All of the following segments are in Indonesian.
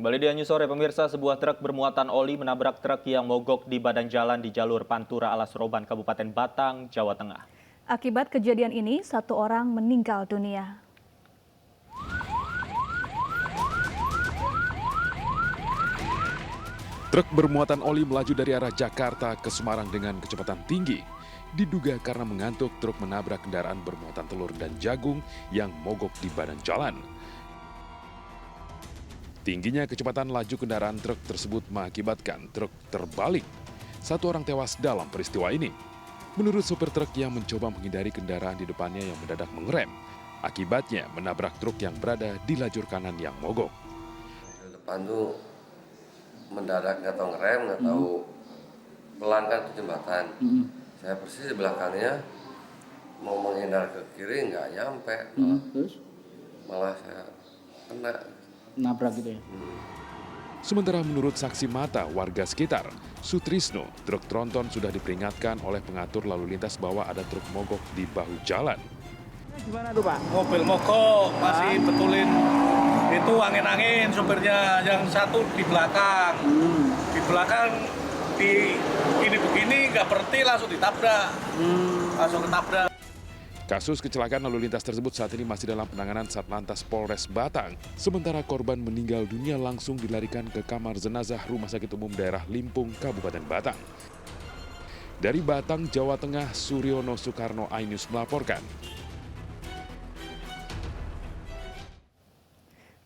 Kembali di Anju Sore, pemirsa, sebuah truk bermuatan oli menabrak truk yang mogok di badan jalan di jalur Pantura Alas Roban, Kabupaten Batang, Jawa Tengah. Akibat kejadian ini, 1 orang meninggal dunia. Truk bermuatan oli melaju dari arah Jakarta ke Semarang dengan kecepatan tinggi. Diduga karena mengantuk, truk menabrak kendaraan bermuatan telur dan jagung yang mogok di badan jalan. Tingginya kecepatan laju kendaraan truk tersebut mengakibatkan truk terbalik. 1 orang tewas dalam peristiwa ini. Menurut supir truk yang mencoba menghindari kendaraan di depannya yang mendadak mengerem. Akibatnya menabrak truk yang berada di lajur kanan yang mogok. Di depan tuh mendadak, nggak tahu ngerem, nggak tahu pelan kan ke jembatan. Saya persis di belakangnya mau menghindar ke kiri nggak nyampe, malah saya kena. Nabrak gitu ya? Sementara menurut saksi mata warga sekitar, Sutrisno, truk tronton sudah diperingatkan oleh pengatur lalu lintas bahwa ada truk mogok di bahu jalan. Gimana tuh Pak? Mobil mogok, masih betulin itu angin-angin, supirnya yang satu di belakang. Di belakang begini nggak berhenti, langsung ditabrak. Langsung ketabrak. Kasus kecelakaan lalu lintas tersebut saat ini masih dalam penanganan Satlantas Polres Batang. Sementara korban meninggal dunia langsung dilarikan ke kamar jenazah Rumah Sakit Umum Daerah Limpung, Kabupaten Batang. Dari Batang, Jawa Tengah, Suryono Soekarno iNews melaporkan.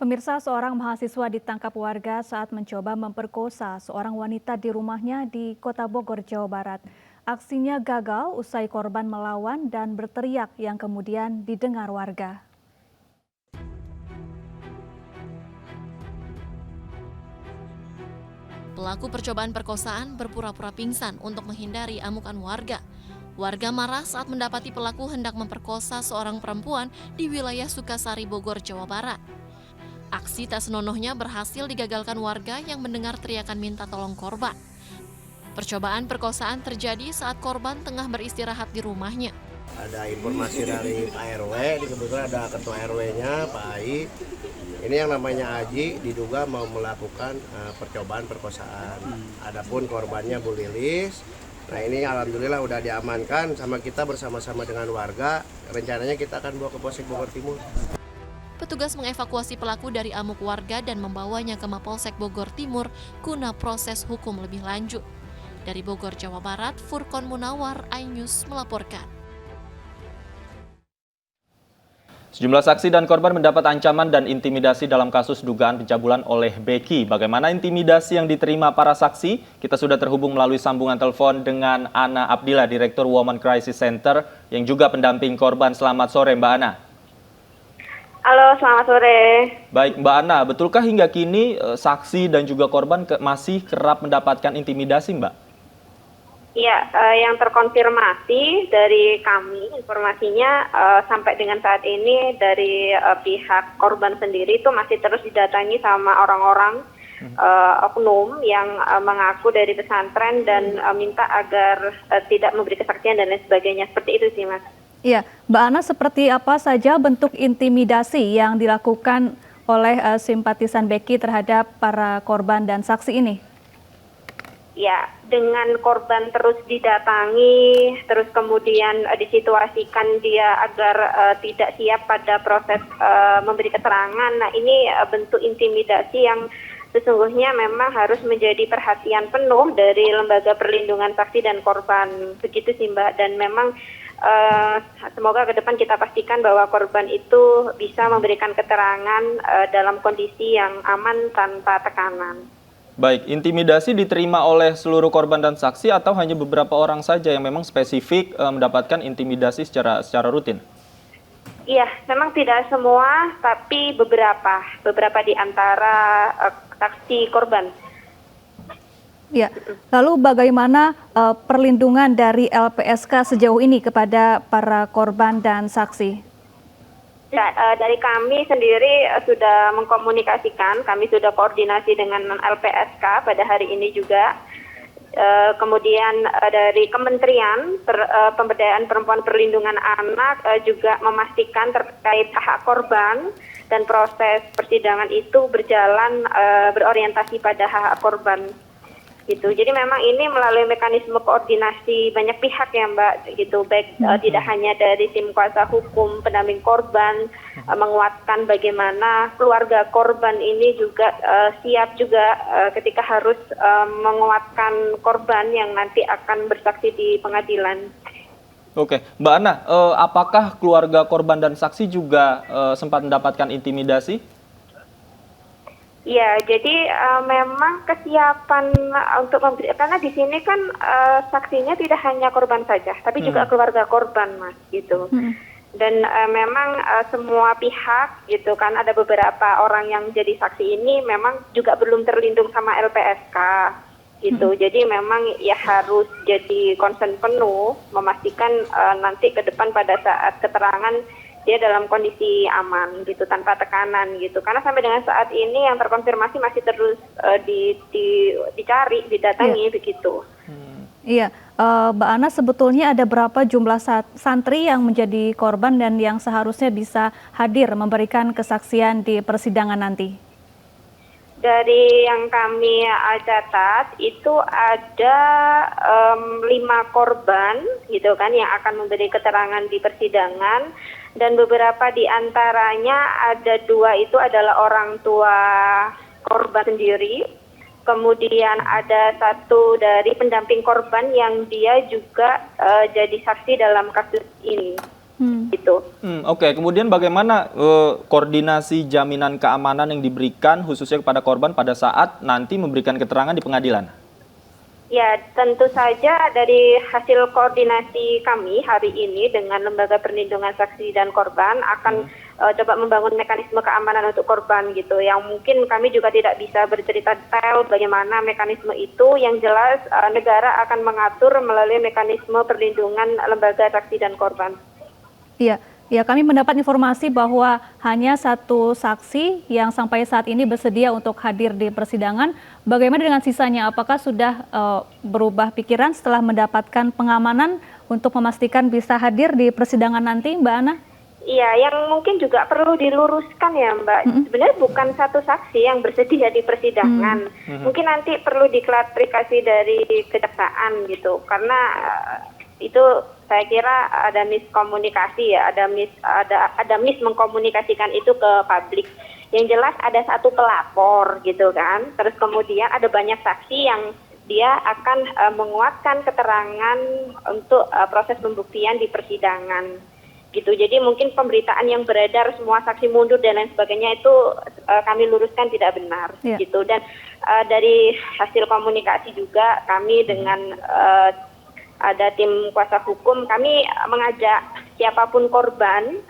Pemirsa, seorang mahasiswa ditangkap warga saat mencoba memperkosa seorang wanita di rumahnya di Kota Bogor, Jawa Barat. Aksinya gagal usai korban melawan dan berteriak yang kemudian didengar warga. Pelaku percobaan perkosaan berpura-pura pingsan untuk menghindari amukan warga. Warga marah saat mendapati pelaku hendak memperkosa seorang perempuan di wilayah Sukasari, Bogor, Jawa Barat. Aksi tak senonohnya berhasil digagalkan warga yang mendengar teriakan minta tolong korban. Percobaan perkosaan terjadi saat korban tengah beristirahat di rumahnya. Ada informasi dari Pak RW, kebetulan ada ketua RW-nya, Pak Ai. Ini yang namanya Aji diduga mau melakukan percobaan perkosaan. Adapun korbannya Bu Lilis. Nah ini alhamdulillah udah diamankan sama kita bersama-sama dengan warga. Rencananya kita akan bawa ke Polsek Bogor Timur. Petugas mengevakuasi pelaku dari amuk warga dan membawanya ke Mapolsek Bogor Timur guna proses hukum lebih lanjut. Dari Bogor, Jawa Barat, Furkon Munawar, iNews melaporkan. Sejumlah saksi dan korban mendapat ancaman dan intimidasi dalam kasus dugaan pencabulan oleh Beki. Bagaimana intimidasi yang diterima para saksi? Kita sudah terhubung melalui sambungan telepon dengan Ana Abdillah, Direktur Women Crisis Center, yang juga pendamping korban. Selamat sore, Mbak Ana. Halo, selamat sore. Baik, Mbak Ana, betulkah hingga kini saksi dan juga korban masih kerap mendapatkan intimidasi, Mbak? Ya, yang terkonfirmasi dari kami informasinya sampai dengan saat ini dari pihak korban sendiri itu masih terus didatangi sama orang-orang oknum yang mengaku dari pesantren dan minta agar tidak memberi kesaksian dan lain sebagainya. Seperti itu sih, Mas. Iya, Mbak Ana, seperti apa saja bentuk intimidasi yang dilakukan oleh simpatisan Beki terhadap para korban dan saksi ini? Ya, dengan korban terus didatangi, terus kemudian disituasikan dia agar tidak siap pada proses memberi keterangan. Nah, ini bentuk intimidasi yang sesungguhnya memang harus menjadi perhatian penuh dari Lembaga Perlindungan Saksi dan Korban. Begitu sih, Mbak. Dan memang semoga ke depan kita pastikan bahwa korban itu bisa memberikan keterangan dalam kondisi yang aman tanpa tekanan. Baik, intimidasi diterima oleh seluruh korban dan saksi atau hanya beberapa orang saja yang memang spesifik mendapatkan intimidasi secara rutin? Iya, memang tidak semua, tapi beberapa di antara saksi korban. Ya, lalu bagaimana perlindungan dari LPSK sejauh ini kepada para korban dan saksi? Ya, dari kami sendiri sudah mengkomunikasikan, kami sudah koordinasi dengan LPSK pada hari ini juga. Kemudian dari Kementerian Pemberdayaan Perempuan Perlindungan Anak juga memastikan terkait hak korban dan proses persidangan itu berjalan berorientasi pada hak korban gitu. Jadi memang ini melalui mekanisme koordinasi banyak pihak ya Mbak gitu, baik tidak hanya dari tim kuasa hukum, pendamping korban, menguatkan bagaimana keluarga korban ini juga siap juga ketika harus menguatkan korban yang nanti akan bersaksi di pengadilan. Oke, Mbak Ana, apakah keluarga korban dan saksi juga sempat mendapatkan intimidasi? Ya, jadi memang kesiapan untuk memberi, karena di sini kan saksinya tidak hanya korban saja, tapi juga keluarga korban, Mas, gitu. Dan memang semua pihak, gitu kan, ada beberapa orang yang jadi saksi ini memang juga belum terlindung sama LPSK, gitu. Jadi memang ya harus jadi concern penuh, memastikan nanti ke depan pada saat keterangan dia dalam kondisi aman gitu, tanpa tekanan gitu. Karena sampai dengan saat ini yang terkonfirmasi masih terus dicari, didatangi begitu. Iya, Mbak Ana, sebetulnya ada berapa jumlah santri yang menjadi korban dan yang seharusnya bisa hadir memberikan kesaksian di persidangan nanti? Dari yang kami catat itu ada 5 korban gitu kan yang akan memberi keterangan di persidangan, dan beberapa di antaranya ada 2 itu adalah orang tua korban sendiri, kemudian ada 1 dari pendamping korban yang dia juga jadi saksi dalam kasus ini. Gitu. Oke, kemudian bagaimana koordinasi jaminan keamanan yang diberikan khususnya kepada korban pada saat nanti memberikan keterangan di pengadilan? Ya, tentu saja dari hasil koordinasi kami hari ini dengan Lembaga Perlindungan Saksi dan Korban akan coba membangun mekanisme keamanan untuk korban gitu. Yang mungkin kami juga tidak bisa bercerita detail bagaimana mekanisme itu. Yang jelas negara akan mengatur melalui mekanisme perlindungan lembaga saksi dan korban. Iya, ya, kami mendapat informasi bahwa hanya 1 saksi yang sampai saat ini bersedia untuk hadir di persidangan. Bagaimana dengan sisanya? Apakah sudah berubah pikiran setelah mendapatkan pengamanan untuk memastikan bisa hadir di persidangan nanti, Mbak Ana? Iya, yang mungkin juga perlu diluruskan ya Mbak, sebenarnya bukan 1 saksi yang bersedia di persidangan. Mungkin nanti perlu diklarifikasi dari kejaksaan gitu, karena itu saya kira ada miskomunikasi ya, ada mengkomunikasikan itu ke publik. Yang jelas ada 1 pelapor gitu kan, terus kemudian ada banyak saksi yang dia akan menguatkan keterangan untuk proses pembuktian di persidangan gitu. Jadi mungkin pemberitaan yang beredar semua saksi mundur dan lain sebagainya itu kami luruskan tidak benar gitu. Dan dari hasil komunikasi juga kami dengan ada tim kuasa hukum, kami mengajak siapapun korban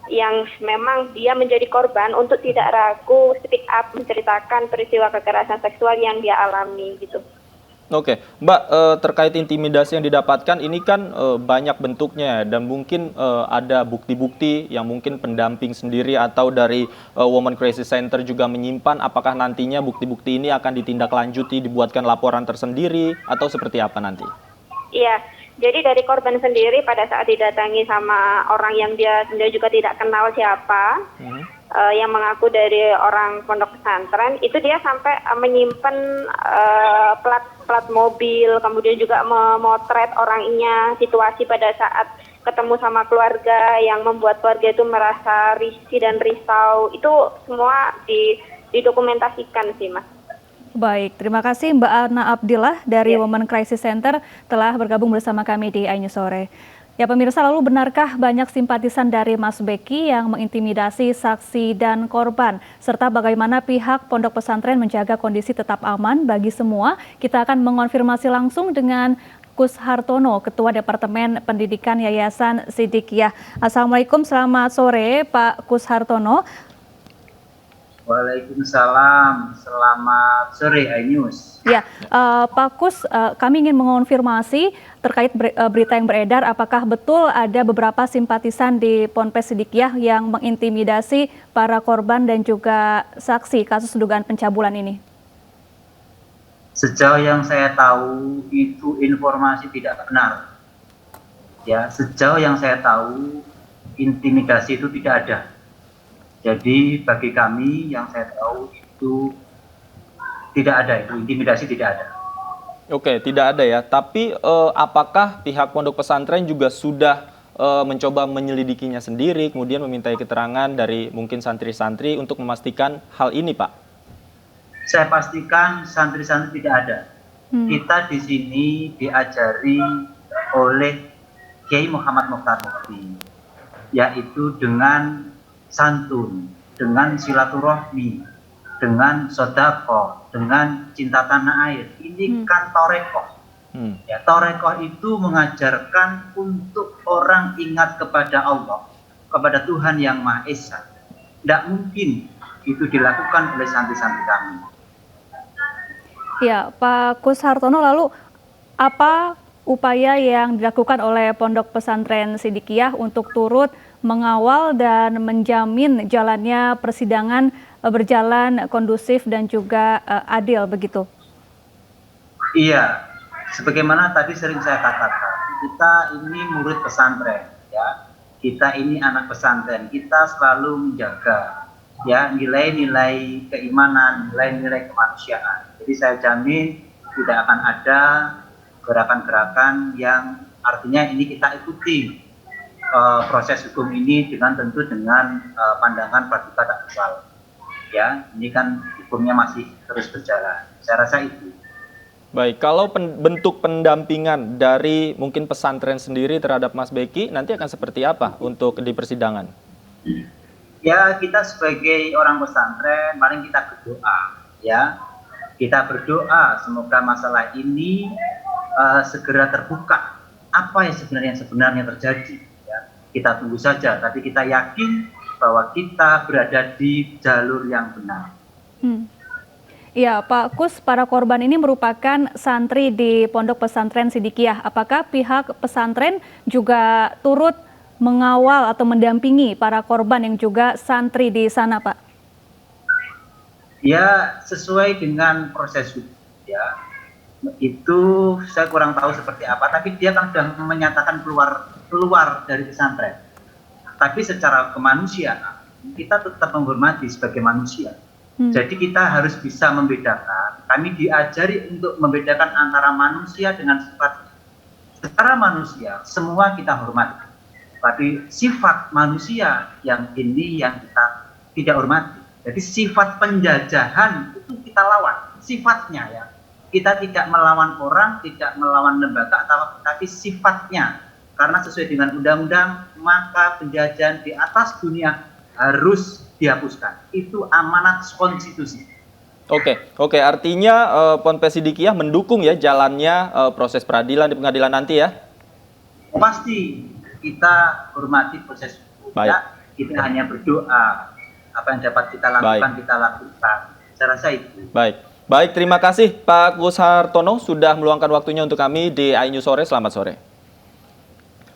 yang memang dia menjadi korban untuk tidak ragu speak up menceritakan peristiwa kekerasan seksual yang dia alami gitu. Oke, Mbak, terkait intimidasi yang didapatkan ini kan banyak bentuknya dan mungkin ada bukti-bukti yang mungkin pendamping sendiri atau dari Women Crisis Center juga menyimpan. Apakah nantinya bukti-bukti ini akan ditindaklanjuti, dibuatkan laporan tersendiri atau seperti apa nanti? Iya, jadi dari korban sendiri pada saat didatangi sama orang yang dia juga tidak kenal siapa, yang mengaku dari orang pondok pesantren, itu dia sampai menyimpan plat mobil, kemudian juga memotret orangnya, situasi pada saat ketemu sama keluarga yang membuat keluarga itu merasa risih dan risau, itu semua didokumentasikan sih Mas. Baik, terima kasih Mbak Ana Abdillah dari Women Crisis Center telah bergabung bersama kami di iNews Sore. Ya pemirsa, lalu benarkah banyak simpatisan dari Mas Beki yang mengintimidasi saksi dan korban? Serta bagaimana pihak pondok pesantren menjaga kondisi tetap aman bagi semua? Kita akan mengonfirmasi langsung dengan Kus Hartono, Ketua Departemen Pendidikan Yayasan Siddiqiyah. Assalamualaikum, selamat sore Pak Kus Hartono. Waalaikumsalam, selamat sore iNews. Ya, Pak Kus, kami ingin mengonfirmasi terkait berita yang beredar, apakah betul ada beberapa simpatisan di Ponpes Siddiqiyah yang mengintimidasi para korban dan juga saksi kasus dugaan pencabulan ini? Sejauh yang saya tahu itu informasi tidak benar. Ya, sejauh yang saya tahu intimidasi itu tidak ada. Jadi bagi kami yang saya tahu itu tidak ada, itu intimidasi tidak ada. Oke, tidak ada ya. Tapi apakah pihak pondok pesantren juga sudah mencoba menyelidikinya sendiri, kemudian memintai keterangan dari mungkin santri-santri untuk memastikan hal ini, Pak? Saya pastikan santri-santri tidak ada. Kita di sini diajari oleh Kiai Muhammad Mokhtar Mufti, yaitu dengan santun, dengan silaturahmi, dengan sodako, dengan cinta tanah air. Ini kan torekoh. Ya, torekoh itu mengajarkan untuk orang ingat kepada Allah, kepada Tuhan yang Maha Esa. Tidak mungkin itu dilakukan oleh santri-santri kami. Ya, Pak Kus Hartono, lalu apa upaya yang dilakukan oleh Pondok Pesantren Sidikiyah untuk turut mengawal dan menjamin jalannya persidangan berjalan kondusif dan juga adil begitu? Iya, sebagaimana tadi sering saya katakan, kita ini murid pesantren, ya. Kita ini anak pesantren, kita selalu menjaga ya nilai-nilai keimanan, nilai-nilai kemanusiaan. Jadi saya jamin tidak akan ada gerakan-gerakan yang artinya ini kita ikuti proses hukum ini tentu dengan pandangan praduga tak bersalah. Ya, ini kan hukumnya masih terus berjalan. Saya rasa itu. Baik, kalau bentuk pendampingan dari mungkin pesantren sendiri terhadap Mas Beki nanti akan seperti apa untuk di persidangan? Ya, kita sebagai orang pesantren paling kita berdoa, ya. Kita berdoa semoga masalah ini segera terbuka. Apa yang sebenarnya terjadi? Ya. Kita tunggu saja, tapi kita yakin bahwa kita berada di jalur yang benar. Ya, Pak Kus, para korban ini merupakan santri di Pondok Pesantren Sidikiyah. Apakah pihak pesantren juga turut mengawal atau mendampingi para korban yang juga santri di sana, Pak? Ya, sesuai dengan proses hukum, ya. Itu saya kurang tahu seperti apa, tapi dia kan sudah menyatakan keluar dari pesantren. Tapi secara kemanusiaan, kita tetap menghormati sebagai manusia. Jadi kita harus bisa membedakan. Kami diajari untuk membedakan antara manusia dengan sifat. Secara manusia, semua kita hormati. Tapi sifat manusia yang ini yang kita tidak hormati. Jadi sifat penjajahan itu kita lawan. Sifatnya ya. Kita tidak melawan orang, tidak melawan lembaga, tapi sifatnya. Karena sesuai dengan undang-undang, maka penjajahan di atas dunia harus dihapuskan. Itu amanat konstitusi. Oke. Artinya Ponpes Sidikiyah mendukung ya jalannya proses peradilan di pengadilan nanti ya? Pasti kita hormati proses hukum. Ya. Kita hanya berdoa. Apa yang dapat kita lakukan, kita lakukan. Saya rasa itu. Baik, terima kasih Pak Kus Hartono sudah meluangkan waktunya untuk kami di iNews Sore. Selamat sore.